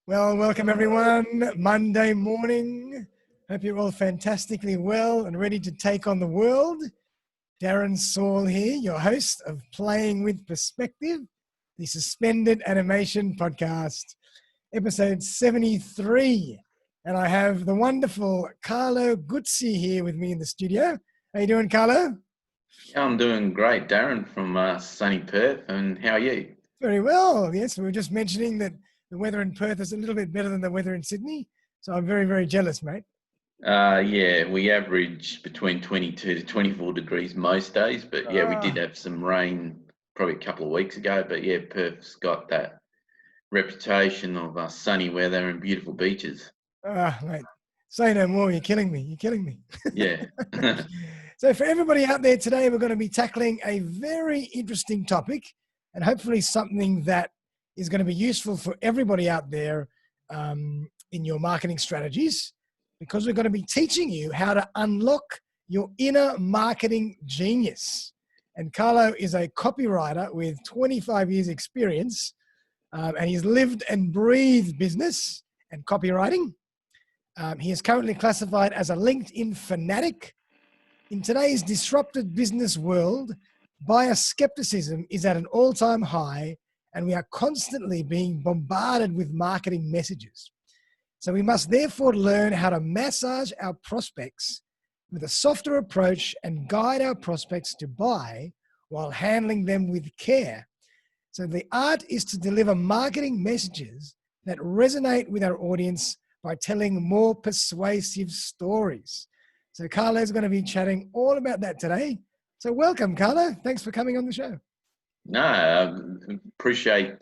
Well, welcome everyone. Monday morning. Hope you're all fantastically well and ready to take on the world. Darren Saul here, your host of Playing with Perspective, the Suspended Animation Podcast, episode 73. And I have the wonderful Carlo Guzzi here with me in the studio. How you doing, Carlo? Yeah, I'm doing great, Darren, from sunny Perth. And how are you? Very well. Yes, we were just mentioning that the weather in Perth is a little bit better than the weather in Sydney. So I'm very, very jealous, mate. Yeah, we average between 22 to 24 degrees most days. But yeah, we did have some rain probably a couple of weeks ago. But yeah, Perth's got that reputation of sunny weather and beautiful beaches. Mate, say no more. You're killing me. You're killing me. Yeah. So for everybody out there today, we're going to be tackling a very interesting topic and hopefully something that is going to be useful for everybody out there in your marketing strategies, because we're going to be teaching you how to unlock your inner marketing genius. And Carlo is a copywriter with 25 years experience, and he's lived and breathed business and copywriting. He is currently classified as a LinkedIn fanatic. In today's disrupted business world, buyer skepticism is at an all-time high, and we are constantly being bombarded with marketing messages. So we must therefore learn how to massage our prospects with a softer approach and guide our prospects to buy while handling them with care. So the art is to deliver marketing messages that resonate with our audience by telling more persuasive stories. So Carlo's going to be chatting all about that today. So welcome, Carlo. Thanks for coming on the show. No, I appreciate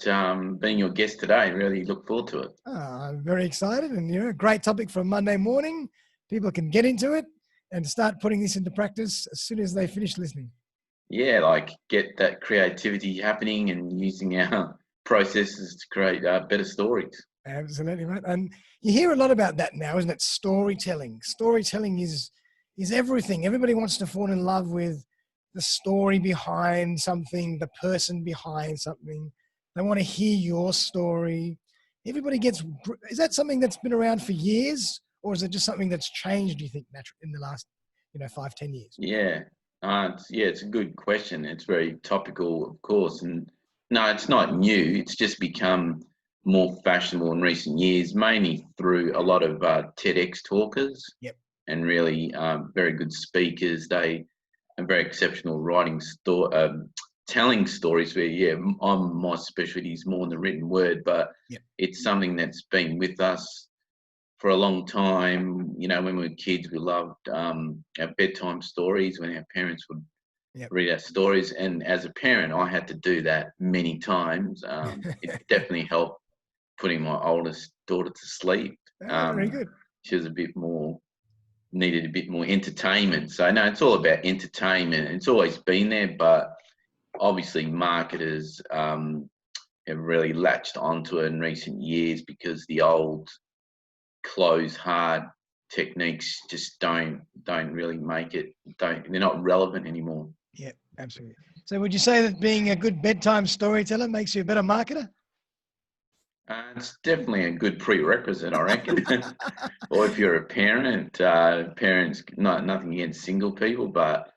being your guest today. Really look forward to it. I'm very excited, and great topic for Monday morning. People can get into it and start putting this into practice as soon as they finish listening. Yeah, like get that creativity happening and using our processes to create better stories. Absolutely, right. And you hear a lot about that now, isn't it? Storytelling. Storytelling is everything. Everybody wants to fall in love with the story behind something, the person behind something. They want to hear your story. Everybody is that something that's been around for years, or is it just something that's changed, do you think, in the last 5-10 years? Yeah. It's a good question. It's very topical, of course. And no, it's not new. It's just become more fashionable in recent years, mainly through a lot of TEDx talkers. Yep. And really very good speakers. They are very exceptional writing, telling stories. Where my specialty is more in the written word, but yep. It's something that's been with us for a long time. When we were kids, we loved our bedtime stories when our parents would read our stories. And as a parent, I had to do that many times. It definitely helped putting my oldest daughter to sleep. Very good. She was needed a bit more entertainment. So no, it's all about entertainment. It's always been there, but obviously marketers have really latched onto it in recent years because the old close hard techniques just don't really make it. They're not relevant anymore. Yeah, absolutely. So would you say that being a good bedtime storyteller makes you a better marketer? It's definitely a good prerequisite, I reckon. Or if you're a parent, parents, nothing against single people, but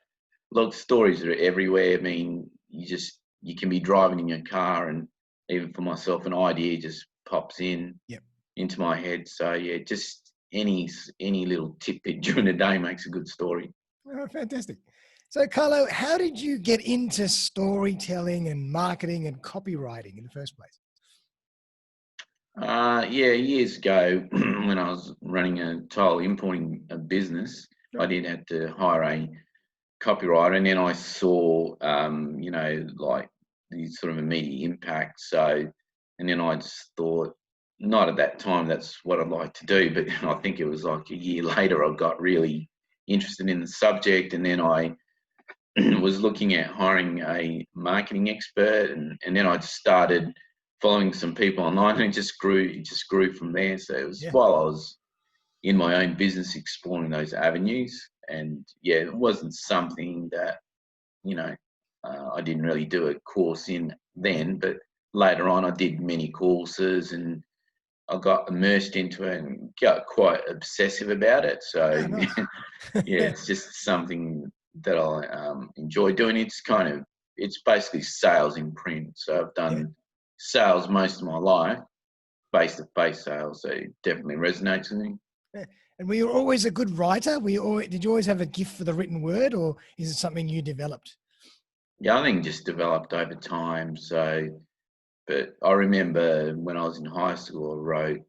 look, stories are everywhere. I mean, you can be driving in your car, and even for myself, an idea just pops into my head. So yeah, just any little tidbit during the day makes a good story. Oh, fantastic. So Carlo, how did you get into storytelling and marketing and copywriting in the first place? Years ago, when I was running a tile importing business, I did have to hire a copywriter, and then I saw, like these sort of immediate impact. So, and then I just thought, not at that time, that's what I'd like to do. But I think it was like a year later, I got really interested in the subject, and then I was looking at hiring a marketing expert, and then I just started following some people online, and it just grew from there. So it was while I was in my own business exploring those avenues, and it wasn't something that I didn't really do a course in then, but later on I did many courses and I got immersed into it and got quite obsessive about it. So Oh, nice. yeah, it's just something that I enjoy doing. It's basically sales in print. So I've Yeah. done sales most of my life, face-to-face sales. So it definitely resonates with me. Yeah. And were you always a good writer? Did you always have a gift for the written word, or is it something you developed? Yeah, I think just developed over time. So, but I remember when I was in high school, I wrote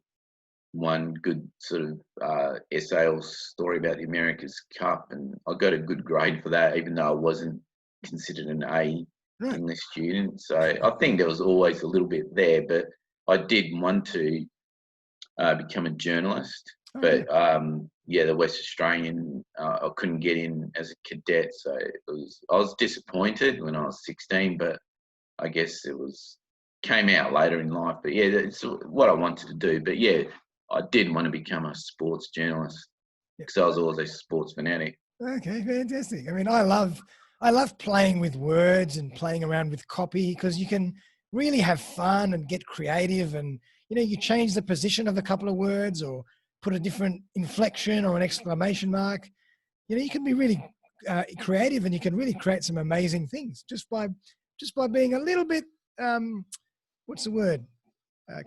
one good sort of essay or story about the America's Cup, and I got a good grade for that, even though I wasn't considered an A Right. English student. So I think there was always a little bit there, but I did want to become a journalist. Oh, yeah. But yeah, the West Australian, I couldn't get in as a cadet, so I was disappointed when I was 16, but I guess it came out later in life. But yeah, it's what I wanted to do. But yeah, I did want to become a sports journalist Yeah. because I was always a sports fanatic. Okay, fantastic. I mean, I love playing with words and playing around with copy because you can really have fun and get creative, and you change the position of a couple of words or put a different inflection or an exclamation mark. You can be really creative, and you can really create some amazing things just by being a little bit what's the word,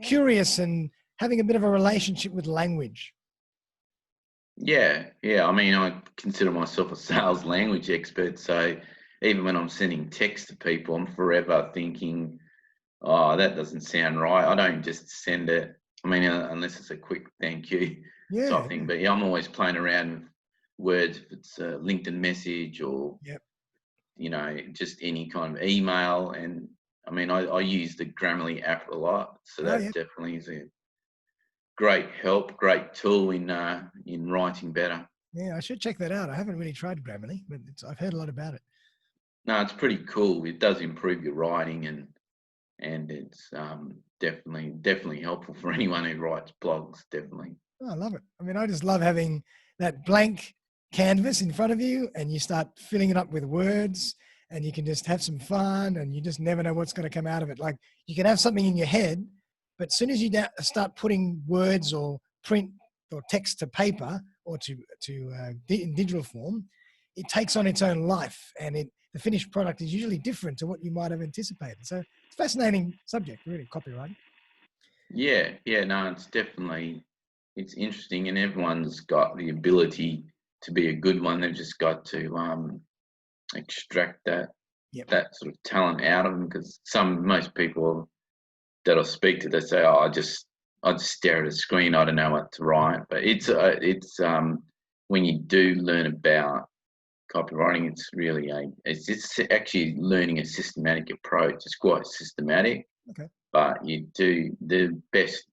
curious, and having a bit of a relationship with language. Yeah. I mean, I consider myself a sales language expert. So even when I'm sending text to people, I'm forever thinking, oh, that doesn't sound right. I don't just send it. I mean, unless it's a quick thank you Yeah. type thing. But yeah, I'm always playing around with words. If it's a LinkedIn message or, Yep. just any kind of email. And I mean, I use the Grammarly app a lot. So Oh, that yeah. definitely is a great help, great tool in writing better. Yeah, I should check that out. I haven't really tried Grammarly, but I've heard a lot about it. No, it's pretty cool. It does improve your writing, and it's definitely helpful for anyone who writes blogs. Definitely. Oh, I love it. I mean, I just love having that blank canvas in front of you and you start filling it up with words and you can just have some fun and you just never know what's going to come out of it. Like you can have something in your head, but as soon as you start putting words or print or text to paper or in digital form, it takes on its own life, and the finished product is usually different to what you might have anticipated. So it's a fascinating subject, really, copywriting. Yeah. No, it's interesting, and everyone's got the ability to be a good one. They've just got to extract Yep. that sort of talent out of them. Because most people that I speak to, they say, "Oh, I just stare at a screen. I don't know what to write." But it's when you do learn about copywriting, it's just actually learning a systematic approach. It's quite systematic, Okay. but the best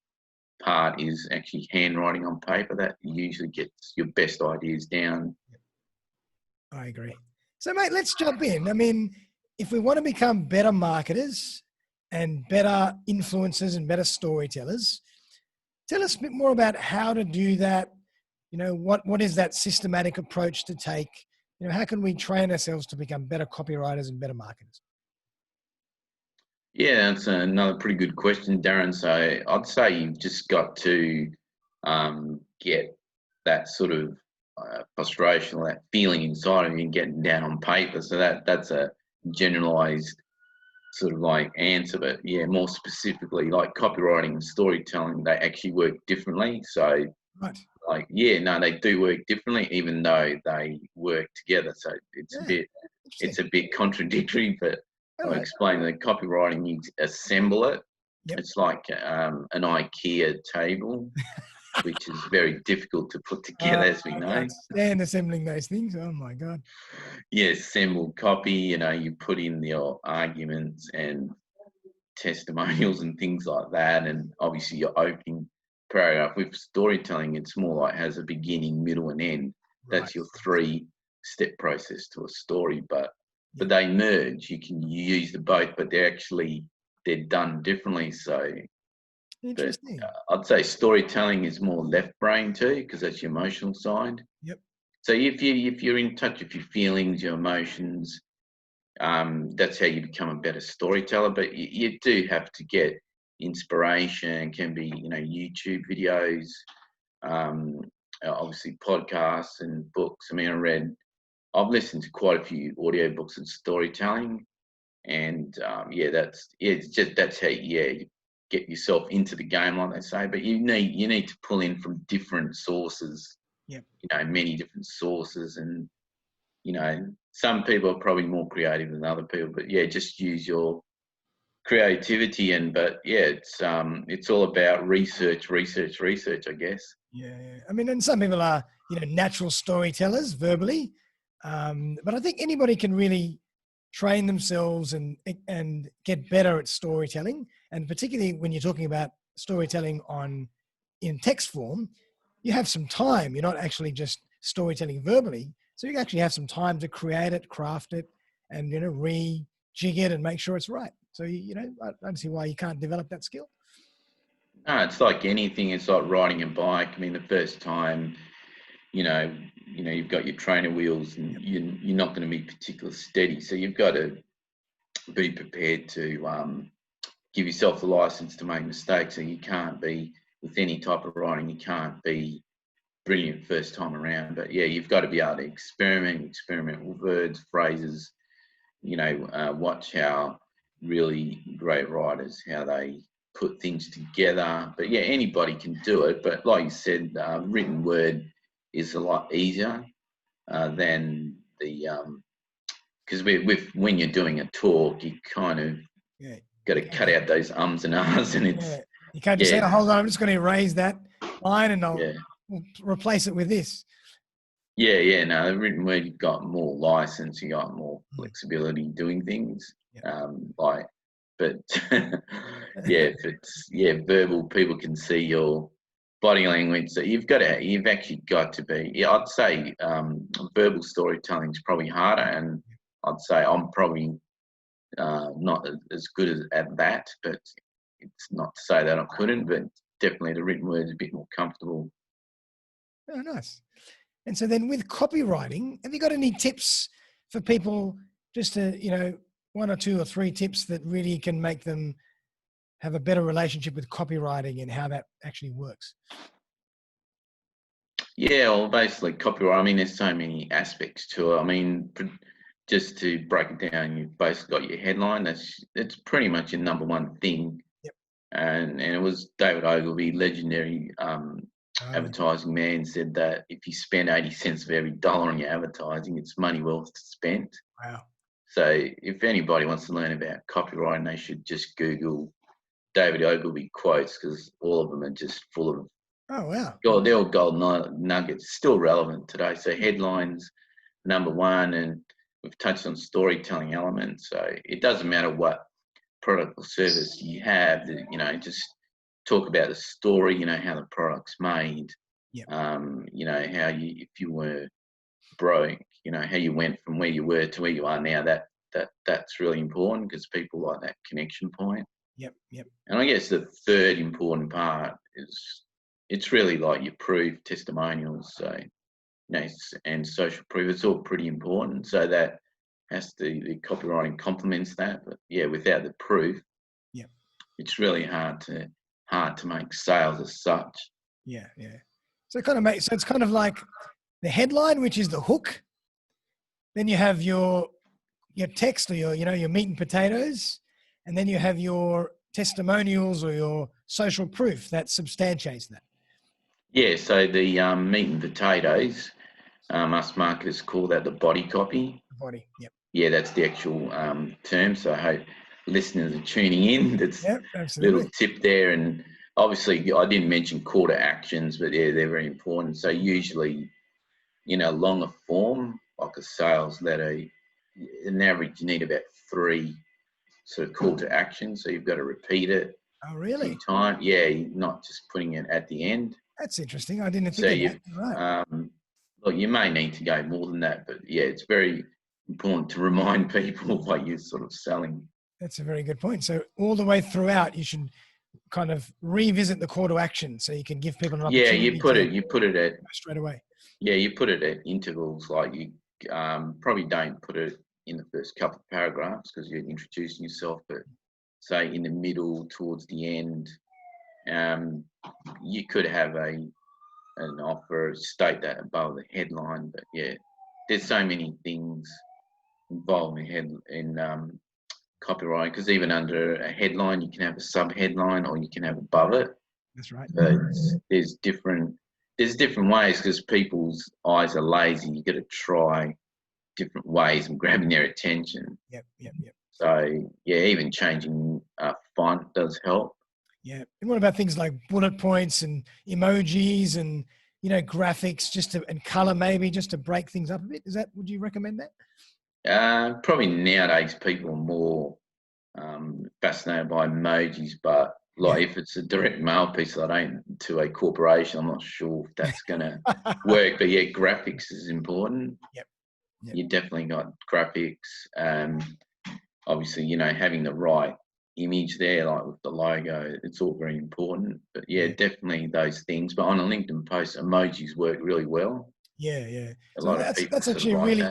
part is actually handwriting on paper. That usually gets your best ideas down. I agree. So, mate, let's jump in. I mean, if we want to become better marketers and better influencers and better storytellers, tell us a bit more about how to do that. What is that systematic approach to take? How can we train ourselves to become better copywriters and better marketers? Yeah, that's another pretty good question, Darren. So I'd say you've just got to get that sort of frustration or that feeling inside of you and getting down on paper. So that's a generalized sort of like answer. But yeah, more specifically, like copywriting and storytelling, they actually work differently. So Right. like, yeah, no, they do work differently, even though they work together. So Yeah. it's Interesting. a bit contradictory, but All I'll right. explain that copywriting, you assemble it. Yep. It's like an IKEA table, which is very difficult to put together, as we I know. can't stand assembling those things. Oh my God. Yeah, assembled copy, you put in your arguments and testimonials and things like that. And obviously your opening paragraph. With storytelling, it's more like has a beginning, middle, and end. Right. That's your 3-step process to a story. But Yep. they merge. You use the both, but they're done differently. So, but Interesting. I'd say storytelling is more left brain too, because that's your emotional side. Yep. So if you're in touch with your feelings, your emotions, that's how you become a better storyteller. But you do have to get inspiration, can be, YouTube videos, obviously podcasts and books. I mean, I've listened to quite a few audio books on storytelling, and that's how you get yourself into the game, like they say. But you need to pull in from different sources. Yep. Many different sources, and some people are probably more creative than other people. But just use your creativity, it's all about research, I guess. Yeah. I mean, and some people are, natural storytellers verbally, but I think anybody can really train themselves and get better at storytelling. And particularly when you're talking about storytelling in text form, you have some time. You're not actually just storytelling verbally. So you actually have some time to create it, craft it, and, rejig it and make sure it's right. So, I don't see why you can't develop that skill. No, it's like anything. It's like riding a bike. I mean, the first time, you've got your trainer wheels, and you're not going to be particularly steady. So you've got to be prepared to give yourself the license to make mistakes. So you can't be, with any type of riding, you can't be brilliant first time around. But you've got to be able to experiment with words, phrases. Watch how really great writers, how they put things together. But anybody can do it. But like you said, written word is a lot easier than the because when you're doing a talk, you kind of got to cut out those ums and ahs, and it's you can't just say, oh, hold on, I'm just going to erase that line and I'll replace it with this. No, the written word, you've got more license, you got more flexibility doing things. But if it's verbal, people can see your body language. So you've actually got to be. I'd say verbal storytelling is probably harder, and I'd say I'm probably not as good at that. But it's not to say that I couldn't, but definitely the written word is a bit more comfortable. Oh, nice. And so then with copywriting, have you got any tips for people, just to, 1 or 2 or 3 tips that really can make them have a better relationship with copywriting and how that actually works? Yeah, well, basically copyright, I mean, there's so many aspects to it. I mean, just to break it down, you've basically got your headline. That's pretty much your number one thing. Yep. And it was David Ogilvy, legendary advertising man, said that if you spend 80 cents of every dollar on your advertising, it's money well spent. Wow. So if anybody wants to learn about copywriting, they should just Google David Ogilvy quotes, because all of them are just full of they're all gold nuggets, still relevant today. So headlines, number one, and we've touched on storytelling elements. So it doesn't matter what product or service you have, just talk about the story, how the product's made, how if you were broke, how you went from where you were to where you are now. That's really important, because people like that connection point. Yep. And I guess the third important part is it's really like your proof, testimonials, so and social proof. It's all pretty important. So that the copywriting complements that. But without the proof, it's really hard to make sales as such. Yeah. So it's kind of like the headline, which is the hook. Then you have your text, or your meat and potatoes, and then you have your testimonials or your social proof that substantiates that. Yeah, so the meat and potatoes, us marketers call that the body copy. The body, yep. Yeah, that's the actual term. So I hope listeners are tuning in. That's a little tip there. And obviously, I didn't mention call to actions, but they're very important. So usually, longer form, like a sales letter, on average, you need about 3 sort of call to action. So you've got to repeat it. Oh, really? A few times. Yeah, not just putting it at the end. That's interesting. I didn't think of that. Right. Look, you may need to go more than that, but it's very important to remind people what you're sort of selling. That's a very good point. So all the way throughout, you should kind of revisit the call to action, so you can give people an opportunity. Yeah, you put it at straight away. Yeah, you put it at intervals. Like you probably don't put it in the first couple of paragraphs, because you're introducing yourself, but say in the middle towards the end. You could have an offer state that above the headline, but yeah, there's so many things involved in copywriting, because even under a headline you can have a sub headline or you can have above it. That's right. So there's different ways, because people's eyes are lazy. You got to try different ways of grabbing their attention. Yep. So yeah, even changing font does help. Yeah. And what about things like bullet points and emojis and, graphics and color, maybe just to break things up a bit? Would you recommend that? Probably nowadays people are more fascinated by emojis, but if it's a direct mail piece that ain't to a corporation, I'm not sure if that's going to work. But yeah, graphics is important. Yep. You definitely got graphics. Obviously, having the right image there, like with the logo, it's all very important. But yeah, definitely those things. But on a LinkedIn post, emojis work really well. Yeah. A lot of people that's actually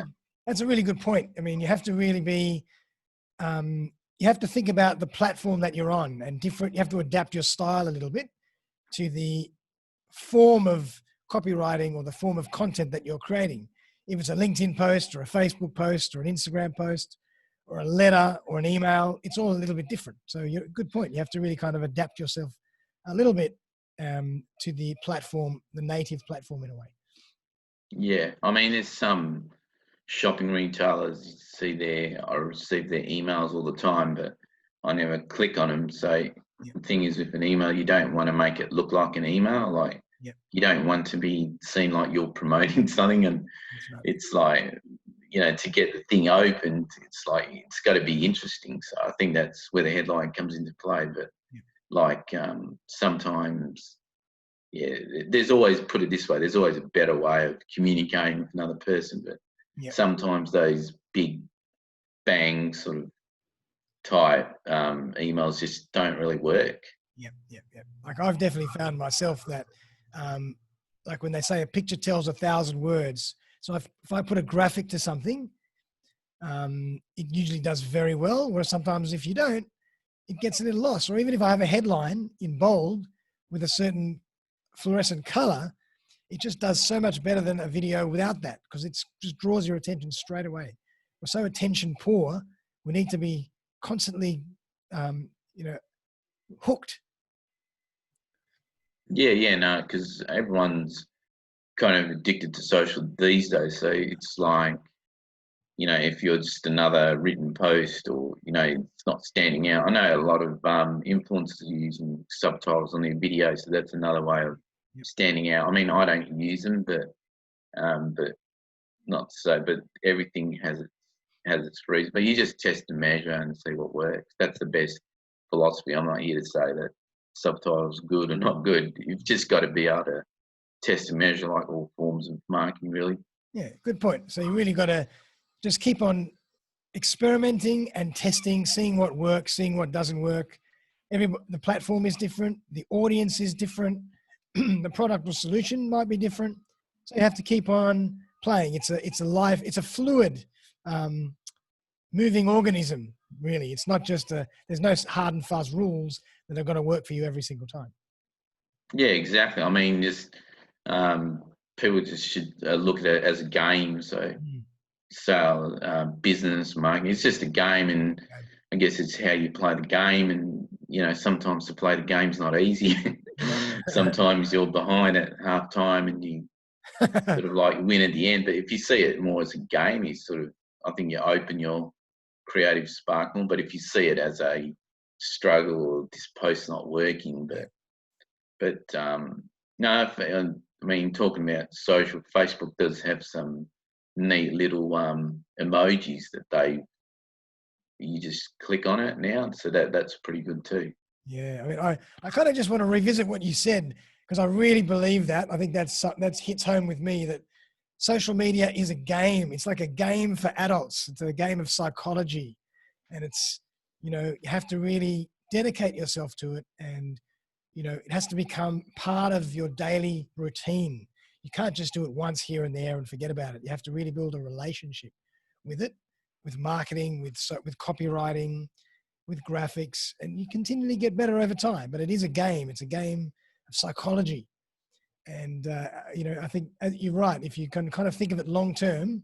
that's a really good point. I mean, you have to really be, you have to think about the platform that you're on, and you have to adapt your style a little bit to the form of copywriting or the form of content that you're creating. If it's a LinkedIn post or a Facebook post or an Instagram post or a letter or an email, it's all a little bit different. So good point. You have to really kind of adapt yourself a little bit to the platform, the native platform in a way. Yeah. I mean, there's some shopping retailers you see there, I receive their emails all the time, but I never click on them. So the thing is, with an email, you don't want to make it look like an email. You don't want to be seen like you're promoting something, and it's like, to get the thing opened, it's like, it's got to be interesting. So I think that's where the headline comes into play. But sometimes, there's always, put it this way, there's always a better way of communicating with another person. But sometimes those big bang sort of type emails just don't really work. Yep. Like, I've definitely found myself that, like when they say a picture tells 1,000 words. So if I put a graphic to something, it usually does very well. Whereas sometimes if you don't, it gets a little lost. Or even if I have a headline in bold with a certain fluorescent color, it just does so much better than a video without that, because it just draws your attention straight away. We're so attention poor. We need to be constantly, hooked. No, because everyone's kind of addicted to social these days. So it's like, if you're just another written post, or, it's not standing out. I know a lot of influencers are using subtitles on their videos, so that's another way of standing out. I mean, I don't use them, but not so. But everything has its reason. But you just test and measure and see what works. That's the best philosophy. I'm not here to say that subtitles are good or not good. You've just got to be able to test and measure, like all forms of marketing, really. Yeah, good point. So you really got to just keep on experimenting and testing, seeing what works, seeing what doesn't work. The platform is different. The audience is different. The product or solution might be different. So you have to keep on playing. It's a fluid, moving organism, really. It's not just there's no hard and fast rules that are going to work for you every single time. Yeah, exactly. I mean, just people just should look at it as a game. So business, marketing, it's just a game, and I guess it's how you play the game. And sometimes to play the game's not easy. Sometimes you're behind at half time and you sort of like win at the end. But if you see it more as a game, I think you open your creative spark more. But if you see it as a struggle, or this post's not working, but no, I mean, talking about social, Facebook does have some neat little emojis that you just click on it now, so that's pretty good too. Yeah, I mean, I kind of just want to revisit what you said, because I really believe that. I think that's hits home with me, that social media is a game. It's like a game for adults. It's a game of psychology, and it's, you have to really dedicate yourself to it, and it has to become part of your daily routine. You can't just do it once here and there and forget about it. You have to really build a relationship with it, with marketing, with copywriting, with graphics, and you continually get better over time. But it is a game. It's a game of psychology. And, I think you're right. If you can kind of think of it long term,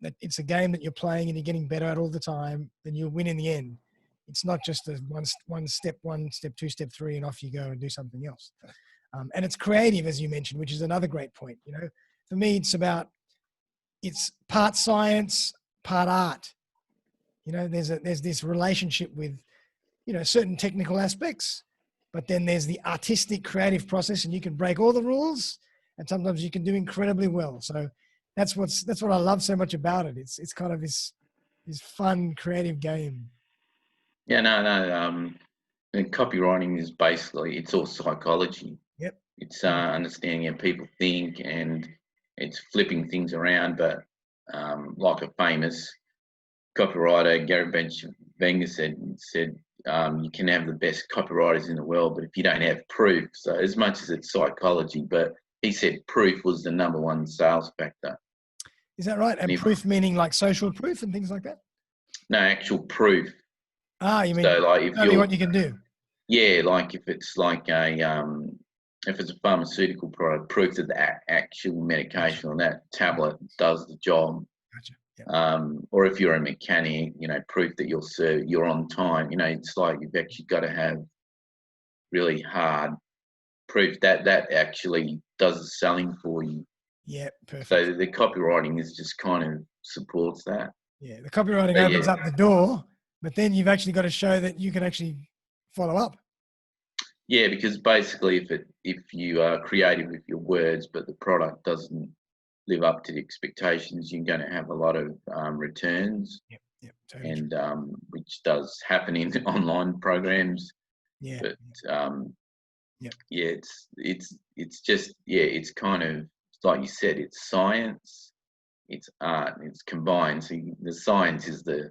that it's a game that you're playing and you're getting better at all the time, then you'll win in the end. It's not just a one step, two, step three, and off you go and do something else. And it's creative, as you mentioned, which is another great point. For me, it's part science, part art. There's this relationship with, certain technical aspects, but then there's the artistic creative process, and you can break all the rules, and sometimes you can do incredibly well. So that's what I love so much about it. It's kind of this fun, creative game. Yeah, no. And copywriting is basically, it's all psychology. Yep. It's understanding how people think, and it's flipping things around. But like a famous copywriter, Gary Wenger said, you can have the best copywriters in the world, but if you don't have proof, so as much as it's psychology, but he said proof was the number one sales factor. Is that right? And proof meaning like social proof and things like that? No, actual proof. You mean so like if tell me what you can do? Yeah, like if it's like if it's a pharmaceutical product, proof that the actual medication on that tablet does the job. Gotcha. Yep. Or if you're a mechanic, proof that you're on time. It's like you've actually got to have really hard proof that actually does the selling for you. Yeah, perfect. So the copywriting is just kind of supports that. Yeah, the copywriting opens up the door, but then you've actually got to show that you can actually follow up. Yeah, because basically if you are creative with your words, but the product doesn't live up to the expectations, you're going to have a lot of returns. Yep, totally. And which does happen in online programs. Yeah. But it's just it's kind of like you said, it's science, it's art, and it's combined. So the science is the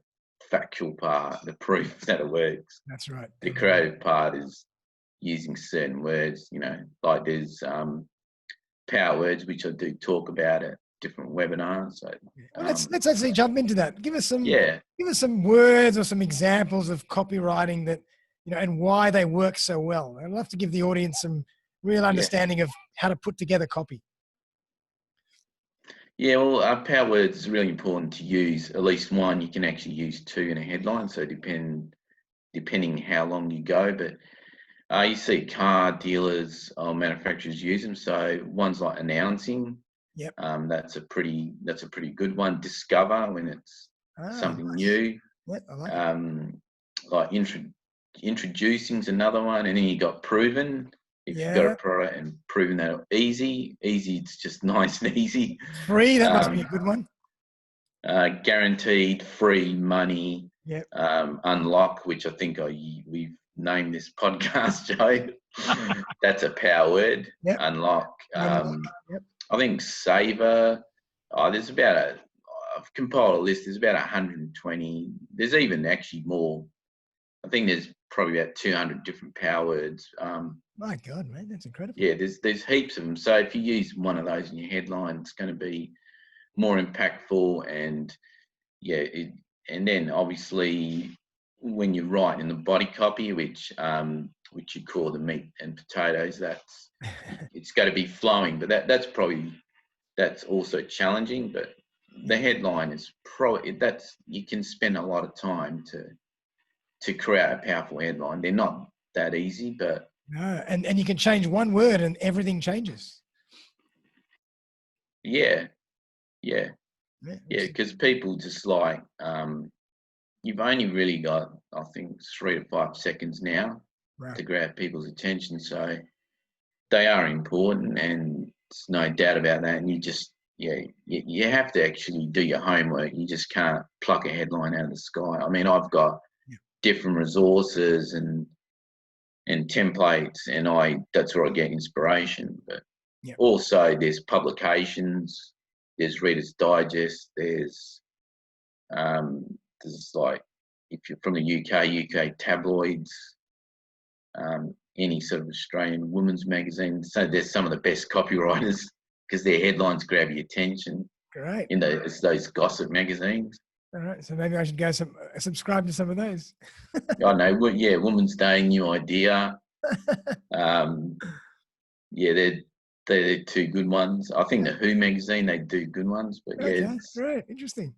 factual part, the proof that it works. That's right. The creative part is using certain words, like there's power words, which I do talk about at different webinars. So let's actually jump into that. Give us some words or some examples of copywriting that, and why they work so well. I'd love to give the audience some real understanding of how to put together copy. Yeah, well, power words is really important to use. At least one. You can actually use two in a headline. So depending how long you go, but you see car dealers or manufacturers use them. So one's like announcing. Yep. That's a pretty good one. Discover, when it's something new. Yep, I like like introducing's another one, and then you got proven. If you've got a product, and proven that easy, it's just nice and easy. Free, that must be a good one. Guaranteed, free, money. Yep. Unlock, which I think we've named this podcast, Joe. That's a power word. Yep. Unlock. Yep. I think savor. There's about I've compiled a list. There's about 120. There's even actually more. I think there's probably about 200 different power words. My God, man, that's incredible. Yeah, there's heaps of them. So if you use one of those in your headline, it's going to be more impactful. And and then obviously when you write in the body copy, which you call the meat and potatoes, it's got to be flowing. But that's also challenging. But the headline is you can spend a lot of time to create a powerful headline. They're not that easy, but no, and you can change one word and everything changes. Yeah, because people just like you've only really got, I think, 3 to 5 seconds now to grab people's attention. So they are important, and there's no doubt about that. And you just you have to actually do your homework. You just can't pluck a headline out of the sky. I mean, I've got different resources and templates, and that's where I get inspiration. But also there's publications, there's Reader's Digest, there's like, if you're from the UK tabloids, any sort of Australian women's magazine. So there's some of the best copywriters because their headlines grab your attention. Great. It's those gossip magazines. All right. So maybe I should go subscribe to some of those. I know. Yeah, Woman's Day, new idea. Yeah, they're two good ones. I think the Who magazine, they do good ones, but yeah, Okay, great, interesting.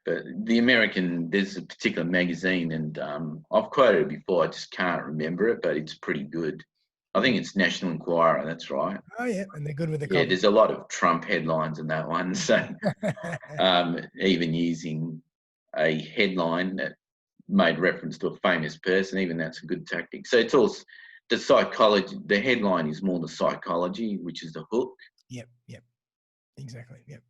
but the American, there's a particular magazine, and I've quoted it before. I just can't remember it, but it's pretty good. I think it's National Enquirer. That's right. Oh yeah, and they're good with the Yeah, copy. there's a lot of Trump headlines in that one. So even using a headline that made reference to a famous person, even that's a good tactic. So it's all the psychology. The headline is more the psychology, which is the hook. Yep, exactly. Yep.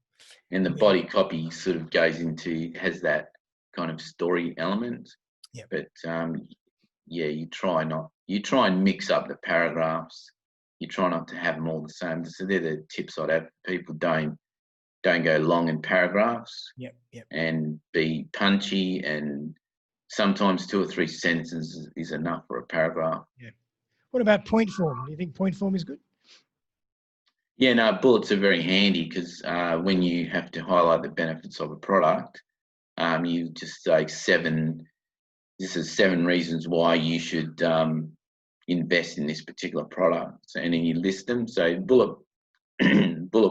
And the body copy sort of has that kind of story element. Yep. But yeah, you try and mix up the paragraphs. You try not to have them all the same. So they're the tips I'd have. People don't go long in paragraphs. Yep. And be punchy, and sometimes 2 or 3 sentences is enough for a paragraph. Yeah. What about point form? Do you think point form is good? Yeah, no, bullets are very handy because when you have to highlight the benefits of a product, you just say 7 reasons why you should invest in this particular product, and then you list them. So bullet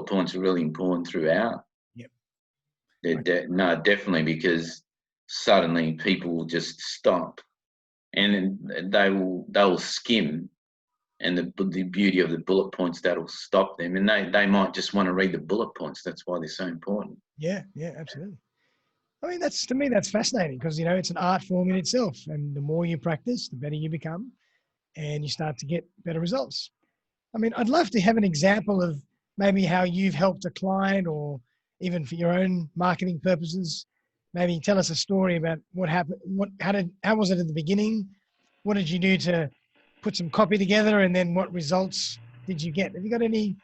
points are really important throughout. Yep. No, definitely, because suddenly people will just stop, and they will skim. And the beauty of the bullet points, that'll stop them, and they might just want to read the bullet points. That's why they're so important. Yeah, absolutely. I mean, to me that's fascinating because it's an art form in itself, and the more you practice, the better you become, and you start to get better results. I mean, I'd love to have an example of maybe how you've helped a client, or even for your own marketing purposes. Maybe tell us a story about what happened. How was it at the beginning? What did you do to put some copy together, and then what results did you get? Have you got any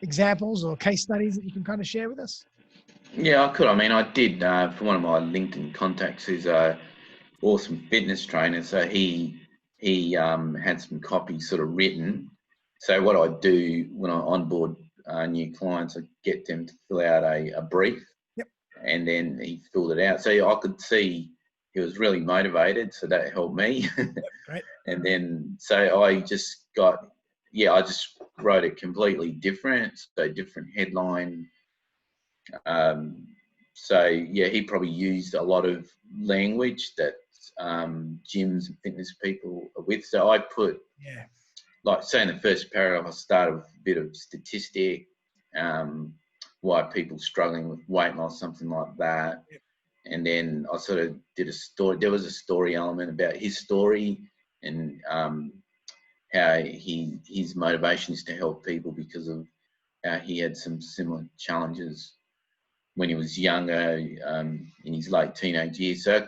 examples or case studies that you can kind of share with us? Yeah, I could. I mean, I did for one of my LinkedIn contacts, who's a awesome fitness trainer. So he had some copy sort of written. So what I do when I onboard new clients, I get them to fill out a brief. Yep. And then he filled it out. So I could see he was really motivated. So that helped me. Yep, great. And then, so I just wrote it completely different. So different headline. So yeah, he probably used a lot of language that gyms and fitness people are with. So I put, like, say in the first paragraph, I started with a bit of statistic, why people struggling with weight loss, something like that. Yep. And then I sort of did a story. There was a story element about his story, and how his motivation is to help people because of how he had some similar challenges when he was younger, in his late teenage years. So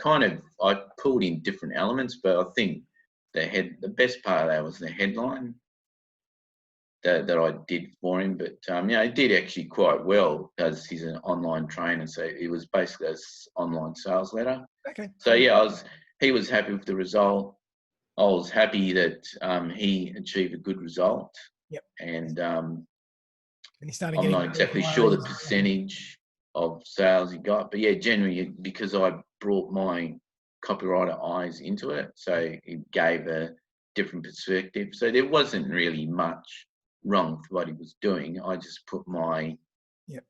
I pulled in different elements, but I think the best part of that was the headline that I did for him. But he did actually quite well because he's an online trainer. So it was basically an online sales letter. Okay. So yeah, he was happy with the result. I was happy that he achieved a good result. Yep. And he started I'm getting not exactly sure the percentage of sales he got, but yeah, generally because I brought my copywriter eyes into it, so it gave a different perspective. So there wasn't really much wrong with what he was doing. I just put my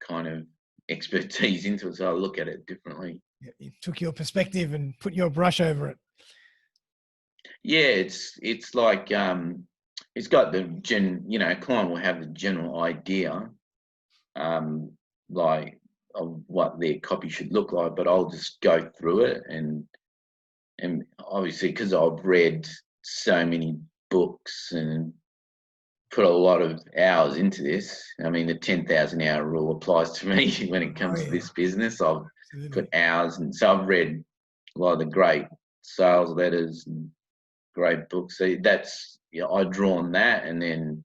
kind of expertise into it, so I look at it differently. Yeah, you took your perspective and put your brush over it. Yeah, it's like it's got the client will have the general idea, like of what their copy should look like, but I'll just go through it, and obviously because I've read so many books and put a lot of hours into this. I mean, the 10,000 hour rule applies to me when it comes to this business. I've put hours, and so I've read a lot of the great sales letters and great books. So that's, I draw on that, and then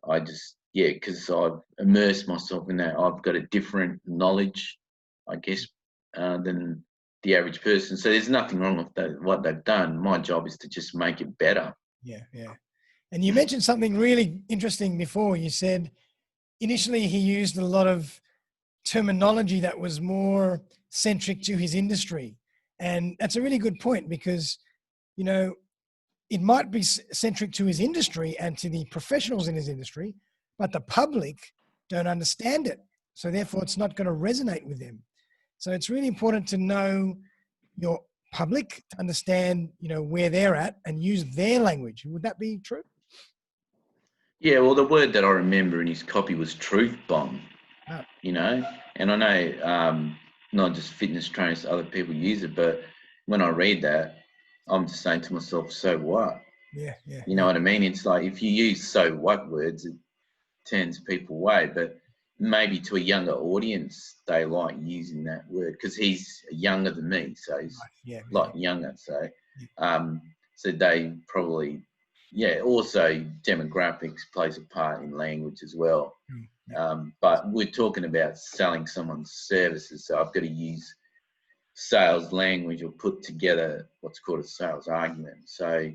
I just, because I've immersed myself in that, I've got a different knowledge, I guess, than the average person. So there's nothing wrong with what they've done. My job is to just make it better. Yeah. And you mentioned something really interesting before. You said initially he used a lot of terminology that was more centric to his industry. And that's a really good point because, you know, it might be centric to his industry and to the professionals in his industry, but the public don't understand it. So therefore it's not going to resonate with them. So it's really important to know your public, to understand, you know, where they're at and use their language. Would that be true? Yeah, well, the word that I remember in his copy was truth bomb, Oh. you know, and I know not just fitness trainers, other people use it, but when I read that, I'm just saying to myself, so what? Yeah. You know what I mean? It's like if you use so what words, it turns people away, but maybe to a younger audience, they like using that word because he's younger than me, so he's a lot younger. So, so they probably, also demographics plays a part in language as well. But we're talking about selling someone's services, so I've got to use sales language or put together what's called a sales argument. So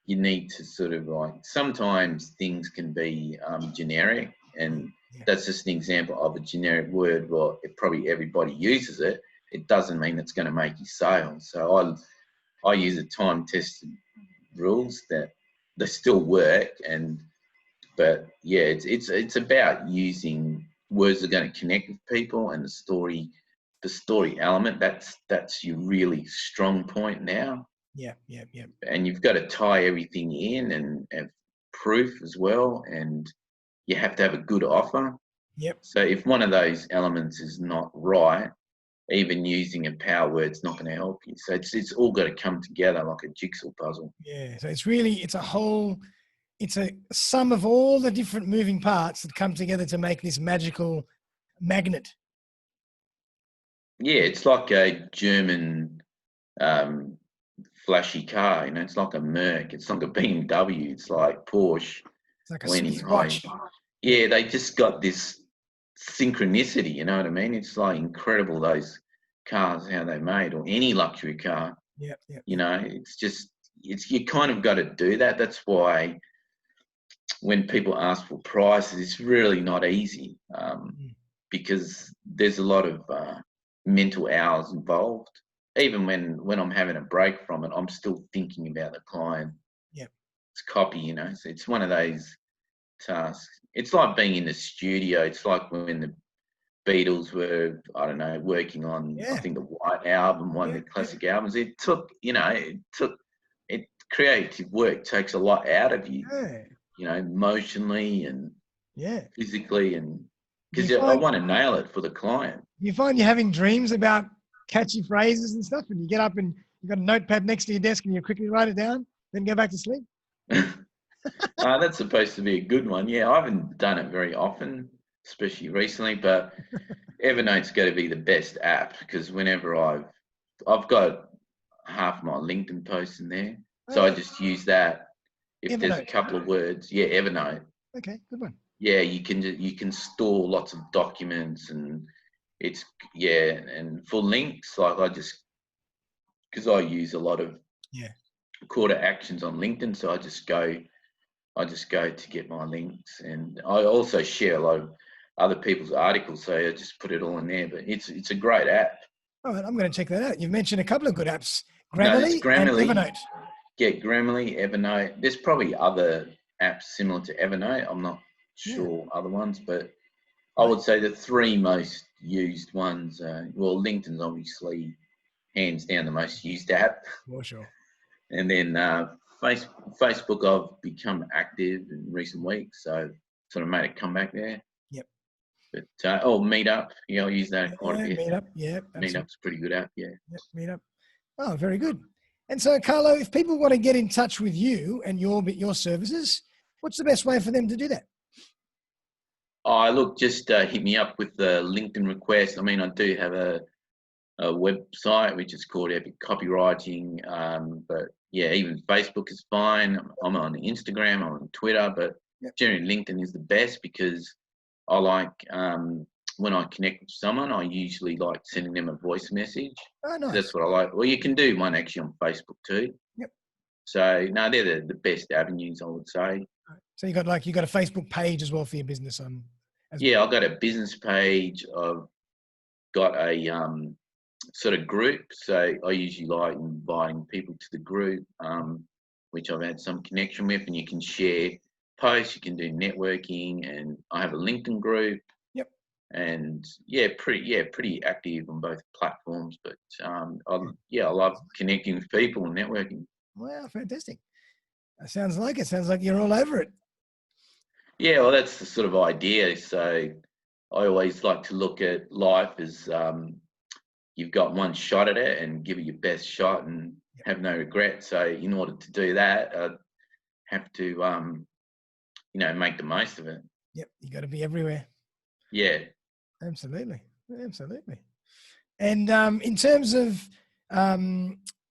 you need to sort of like, sometimes things can be generic, and that's just an example of a generic word. Well, if probably everybody uses it, it doesn't mean it's going to make you sales. So I use a time-tested rules that they still work, but yeah, it's about using words that are going to connect with people, and the story element. That's your really strong point now. Yeah. And you've got to tie everything in and have proof as well, and you have to have a good offer. Yep. So if one of those elements is not right, even using a power word's not going to help you. So it's all got to come together like a jigsaw puzzle. Yeah. So it's a sum of all the different moving parts that come together to make this magical magnet. Yeah, it's like a German flashy car, you know, it's like a Merc, it's like a BMW, it's like Porsche. It's like a Swiss watch. Yeah, they just got this synchronicity, you know what I mean? It's like incredible, those cars, how they made, or any luxury car. You know, you kind of got to do that. That's why when people ask for prices, it's really not easy because there's a lot of mental hours involved. Even when I'm having a break from it, I'm still thinking about the client. It's copy, you know. So it's one of those tasks. It's like being in the studio. It's like when the Beatles were, I don't know, working on, I think the White Album, one of the classic albums. It took, creative work takes a lot out of you, you know, emotionally and physically, and because I want to nail it for the client. You find you're having dreams about catchy phrases and stuff, and you get up and you've got a notepad next to your desk and you quickly write it down, then go back to sleep? That's supposed to be a good one. Yeah, I haven't done it very often, especially recently, but Evernote's got to be the best app because whenever I've got half my LinkedIn posts in there, so I just use that. If Evernote. There's a couple of words, Evernote. Okay, good one. Yeah, you can store lots of documents, and and for links, like because I use a lot of call to actions on LinkedIn, so I just go to get my links, and I also share a lot of other people's articles, so I just put it all in there. But it's a great app. All right, I'm going to check that out. You've mentioned a couple of good apps, Grammarly and Evernote. Yeah, Grammarly, Evernote. There's probably other apps similar to Evernote. I'm not sure other ones, but I would say the three most used ones. LinkedIn's obviously hands down the most used app. For sure. And then Facebook, I've become active in recent weeks, so sort of made a comeback there. Yep. But Meetup, I use that quite a bit. Meetup, Meetup's a pretty good app, Yep, Meetup. Oh, very good. And so, Carlo, if people want to get in touch with you and your services, what's the best way for them to do that? Look, just hit me up with the LinkedIn request. I mean, I do have a website which is called Epic Copywriting, but yeah, even Facebook is fine. I'm on Instagram, I'm on Twitter, but generally LinkedIn is the best because I like when I connect with someone, I usually like sending them a voice message. Oh, nice. That's what I like. Well, you can do one actually on Facebook too. Yep. So no, they're the best avenues, I would say. So you got a Facebook page as well for your business I've got a business page. I've got a sort of group. So I usually like inviting people to the group, which I've had some connection with, and you can share posts, you can do networking, and I have a LinkedIn group. Yep. And pretty active on both platforms. But I love connecting with people and networking. Wow, fantastic. That sounds like it. Sounds like you're all over it. Yeah, well, that's the sort of idea. So I always like to look at life as you've got one shot at it and give it your best shot and have no regrets. So in order to do that, I have to, make the most of it. Yep, you got to be everywhere. Yeah. Absolutely. And in terms of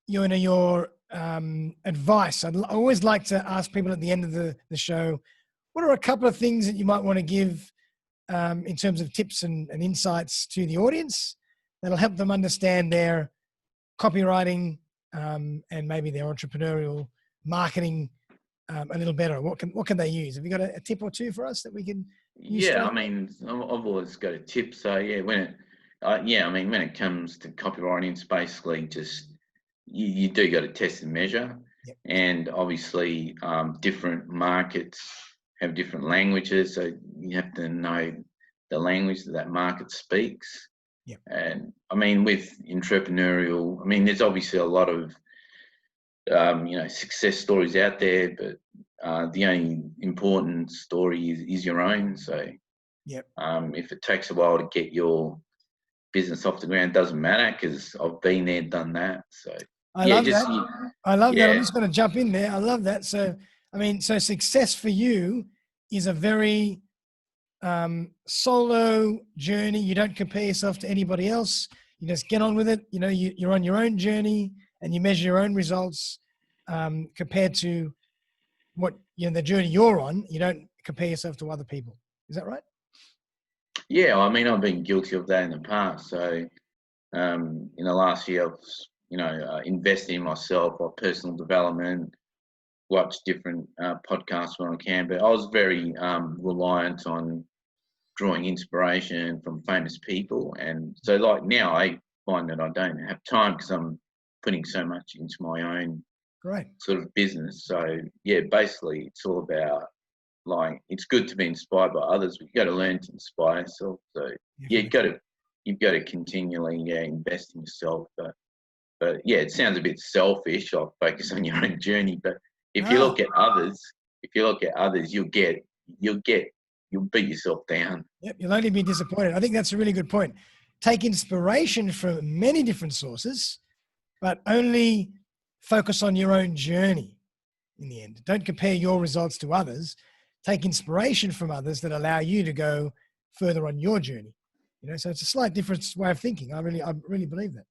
your advice, I always like to ask people at the end of the show, what are a couple of things that you might want to give in terms of tips and insights to the audience that'll help them understand their copywriting and maybe their entrepreneurial marketing a little better? What can they use? Have you got a tip or two for us that we can use? Yeah, I mean, I've always got a tip. So when it comes to copywriting, it's basically just you do got to test and measure. Yep. And obviously different markets have different languages, so you have to know the language that market speaks. Yep. And I mean, with entrepreneurial, I mean, there's obviously a lot of success stories out there, but the only important story is your own. So yep. If it takes a while to get your business off the ground, it doesn't matter, because I've been there, done that. So I love that. I'm just going to jump in there. I love that. So, I mean, so success for you is a very solo journey. You don't compare yourself to anybody else. You just get on with it. You know, you're on your own journey and you measure your own results compared to what, the journey you're on. You don't compare yourself to other people. Is that right? Yeah, I mean, I've been guilty of that in the past. So in the last year, I've invested in myself, like personal development, watch different podcasts when I can. But I was very reliant on drawing inspiration from famous people. And so like now I find that I don't have time because I'm putting so much into my own sort of business. So yeah, basically it's all about, like, it's good to be inspired by others, but you got to learn to inspire yourself. So yeah, you've got to continually invest in yourself. But yeah, it sounds a bit selfish. I'll focus on your own journey. But if you look at others, you'll beat yourself down. Yep, you'll only be disappointed. I think that's a really good point. Take inspiration from many different sources, but only focus on your own journey in the end. Don't compare your results to others. Take inspiration from others that allow you to go further on your journey. So it's a slight different way of thinking. I really believe that.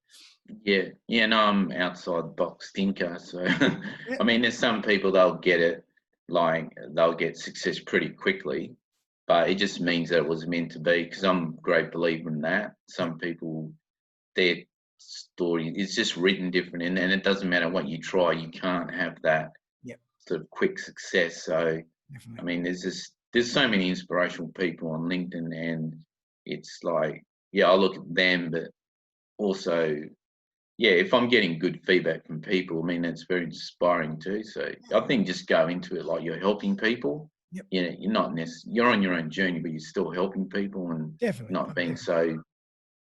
Yeah, no, I'm outside the box thinker. So, I mean, there's some people, they'll get it, like they'll get success pretty quickly, but it just means that it was meant to be, because I'm a great believer in that. Some people, their story is just written different, and it doesn't matter what you try, you can't have that sort of quick success. So, definitely. I mean, there's so many inspirational people on LinkedIn, and it's like, I look at them, but also, if I'm getting good feedback from people, I mean, that's very inspiring too. So I think just go into it like you're helping people. Yep. You're not you're on your own journey, but you're still helping people, and not being so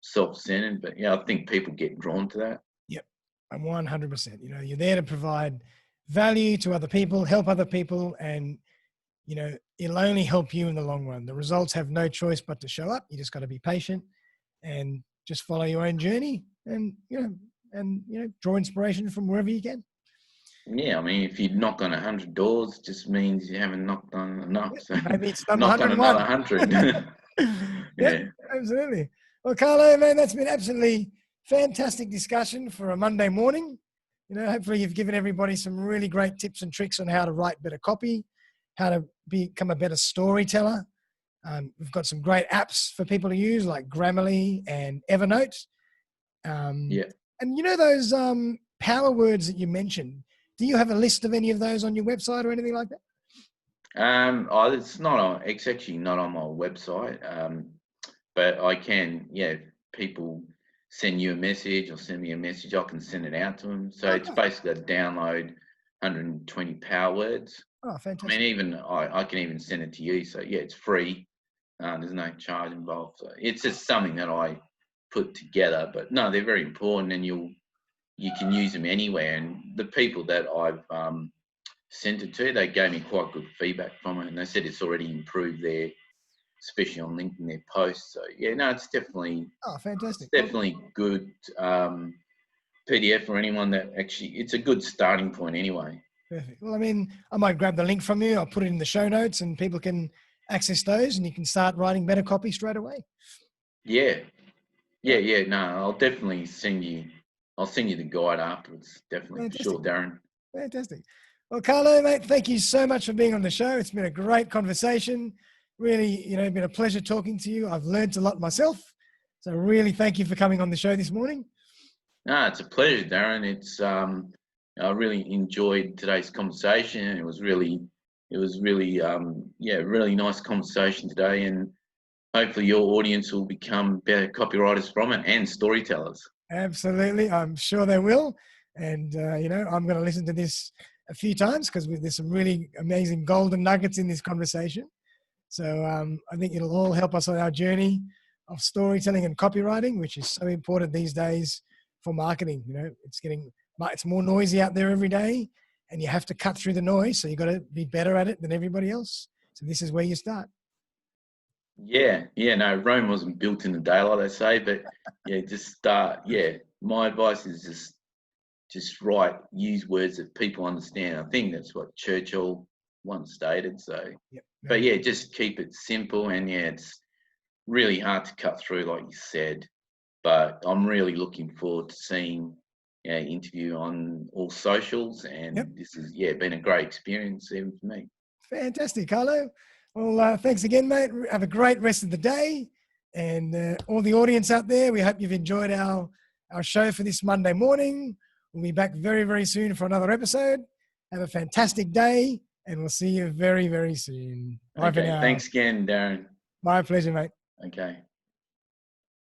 self-centered. But I think people get drawn to that. Yep, I'm 100%. You're there to provide value to other people, help other people, and it'll only help you in the long run. The results have no choice but to show up. You just got to be patient and just follow your own journey, and draw inspiration from wherever you can. Yeah, I mean, if you knock on 100 doors, it just means you haven't knocked on enough. So maybe it's knock on another 100. Yeah, absolutely. Well, Carlo, man, that's been absolutely fantastic discussion for a Monday morning. Hopefully you've given everybody some really great tips and tricks on how to write better copy, how to become a better storyteller. We've got some great apps for people to use, like Grammarly and Evernote. And those power words that you mentioned, do you have a list of any of those on your website or anything like that? It's actually not on my website. But I can, people send you a message or send me a message, I can send it out to them. So it's Okay. basically a download 120 power words. Oh, I fantastic. mean, even I can even send it to you. So yeah, it's free. There's no charge involved. So it's just something that I put together. But no, they're very important, and you can use them anywhere. And the people that I've sent it to, they gave me quite good feedback from it, and they said it's already improved their, especially on linking their posts. So yeah, no, it's definitely Fantastic. good PDF for anyone that actually. It's a good starting point anyway. Perfect. Well, I mean, I might grab the link from you. I'll put it in the show notes, and people can access those, and you can start writing better copy straight away. Yeah. No, I'll definitely send you. I'll send you the guide afterwards. Definitely, for Fantastic. sure, Darren. Fantastic. Well, Carlo, mate, thank you so much for being on the show. It's been a great conversation. Really, been a pleasure talking to you. I've learned a lot myself. So really thank you for coming on the show this morning. No, it's a pleasure, Darren. It's I really enjoyed today's conversation. It was really really nice conversation today, and hopefully your audience will become better copywriters from it and storytellers. Absolutely. I'm sure they will. And, I'm going to listen to this a few times because there's some really amazing golden nuggets in this conversation. So I think it'll all help us on our journey of storytelling and copywriting, which is so important these days for marketing. It's more noisy out there every day, and you have to cut through the noise. So you've got to be better at it than everybody else. So this is where you start. Yeah, no, Rome wasn't built in a day, like they say, but yeah, just start. Yeah, my advice is just use words that people understand. I think that's what Churchill once stated. So, Yep. but yeah, just keep it simple, and yeah, it's really hard to cut through, like you said. But I'm really looking forward to seeing interview on all socials, and this has been a great experience even for me. Fantastic, Carlo. Well, thanks again, mate. Have a great rest of the day. And all the audience out there, we hope you've enjoyed our show for this Monday morning. We'll be back very, very soon for another episode. Have a fantastic day, and we'll see you very, very soon. Bye for now. Thanks again, Darren. My pleasure, mate. Okay.